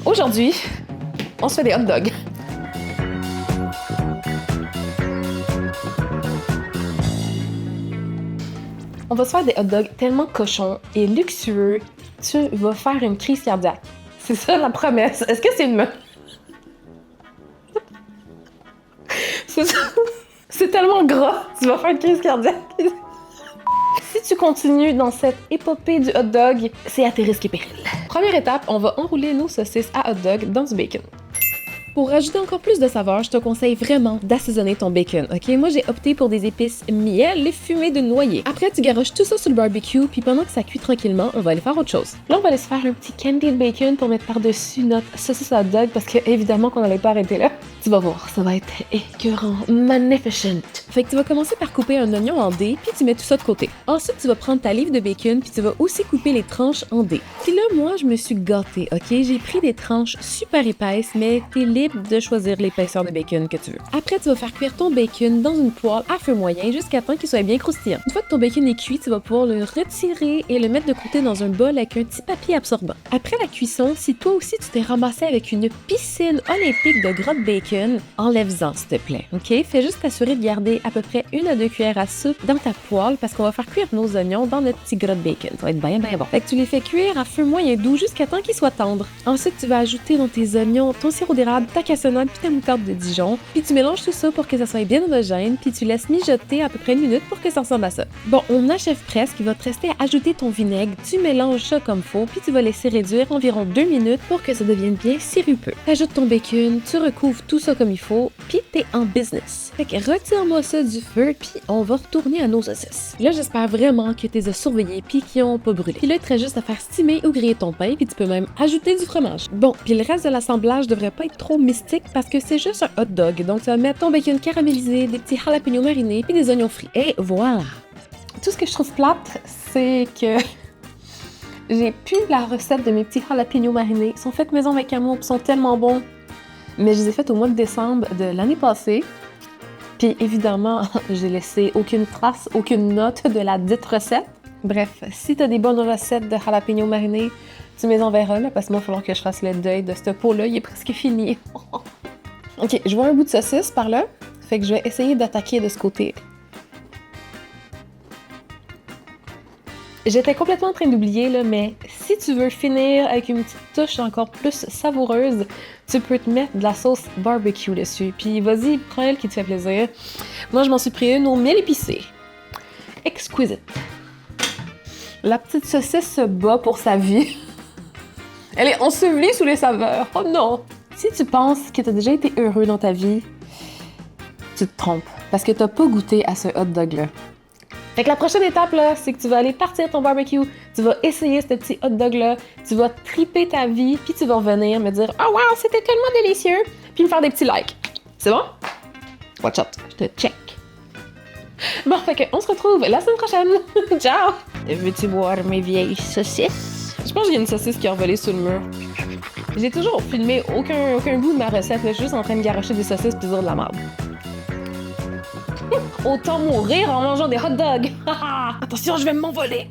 Aujourd'hui, on se fait des hot dogs. On va se faire des hot dogs tellement cochons et luxueux, tu vas faire une crise cardiaque. C'est ça la promesse. Est-ce que c'est une... C'est ça. C'est tellement gras, tu vas faire une crise cardiaque. Si tu continues dans cette épopée du hot dog, c'est à tes risques et périls. Première étape, on va enrouler nos saucisses à hot dog dans du bacon. Pour rajouter encore plus de saveur, je te conseille vraiment d'assaisonner ton bacon, ok? Moi, j'ai opté pour des épices miel et fumée de noyer. Après, tu garoches tout ça sur le barbecue, puis pendant que ça cuit tranquillement, on va aller faire autre chose. Là, on va aller se faire un petit candied bacon pour mettre par-dessus notre saucisse à hot dog, parce que évidemment qu'on n'allait pas arrêter là. Tu vas voir, ça va être écœurant, magnificent. Fait que tu vas commencer par couper un oignon en dés, puis tu mets tout ça de côté. Ensuite, tu vas prendre ta livre de bacon, puis tu vas aussi couper les tranches en dés. Puis là, moi, je me suis gâtée, ok? J'ai pris des tranches super épaisses, mais t'es libre de choisir l'épaisseur de bacon que tu veux. Après, tu vas faire cuire ton bacon dans une poêle à feu moyen jusqu'à temps qu'il soit bien croustillant. Une fois que ton bacon est cuit, tu vas pouvoir le retirer et le mettre de côté dans un bol avec un petit papier absorbant. Après la cuisson, si toi aussi tu t'es ramassé avec une piscine olympique de gras de bacon, enlève-en s'il te plaît, ok? Fais juste t'assurer de garder à peu près 1 à 2 cuillères à soupe dans ta poêle parce qu'on va faire cuire nos oignons dans notre petit gras de bacon. Ça va être bien bon. Fait que tu les fais cuire à feu moyen doux jusqu'à temps qu'ils soient tendres. Ensuite, tu vas ajouter dans tes oignons ton sirop d'érable, ta cassonade puis ta moutarde de Dijon. Puis tu mélanges tout ça pour que ça soit bien homogène, puis tu laisses mijoter à peu près 1 minute pour que ça ressemble à ça. Bon, on achève presque, il va te rester à ajouter ton vinaigre, tu mélanges ça comme faut, puis tu vas laisser réduire environ 2 minutes pour que ça devienne bien sirupeux. T'ajoutes ton bacon, tu recouvres tout ça comme il faut, puis t'es en business. Fait que retire-moi ça du feu, puis on va retourner à nos saucisses. Là, j'espère vraiment que t'es surveillés puis qu'ils ont pas brûlé. Puis là, il te reste juste à faire steamer ou griller ton pain, puis tu peux même ajouter du fromage. Bon, puis le reste de l'assemblage devrait pas être trop mystique parce que c'est juste un hot dog. Donc, tu vas mettre ton bacon caramélisé, des petits jalapenos marinés, puis des oignons frits. Et voilà! Tout ce que je trouve plate, c'est que j'ai plus la recette de mes petits jalapenos marinés. Ils sont faits maison avec amour, ils sont tellement bons. Mais je les ai faits au mois de décembre de l'année passée. Puis évidemment, j'ai laissé aucune trace, aucune note de la dite recette. Bref, si t'as des bonnes recettes de jalapenos marinés, tu me les enverras, là, parce qu'il va falloir que je fasse le deuil de ce pot-là. Il est presque fini. Ok, je vois un bout de saucisse par là. Fait que je vais essayer d'attaquer de ce côté. J'étais complètement en train d'oublier, là, mais si tu veux finir avec une petite touche encore plus savoureuse, tu peux te mettre de la sauce barbecue dessus. Puis vas-y, prends elle qui te fait plaisir. Moi, je m'en suis pris une au miel épicé. Exquisite. La petite saucisse se bat pour sa vie. Elle est ensevelie sous les saveurs. Oh non! Si tu penses que tu as déjà été heureux dans ta vie, tu te trompes. Parce que tu n'as pas goûté à ce hot dog-là. Fait que la prochaine étape, là, c'est que tu vas aller partir ton barbecue, tu vas essayer ce petit hot dog-là, tu vas triper ta vie, puis tu vas revenir me dire « Oh wow, c'était tellement délicieux! » Puis me faire des petits likes. C'est bon? Watch out, je te check. Bon, fait que on se retrouve la semaine prochaine. Ciao! Veux-tu voir mes vieilles saucisses? Je pense qu'il y a une saucisse qui a envolé sous le mur. J'ai toujours filmé aucun bout de ma recette, là, je suis juste en train de garocher des saucisses pis dire de la merde. Autant mourir en mangeant des hot dogs! Attention, je vais m'envoler!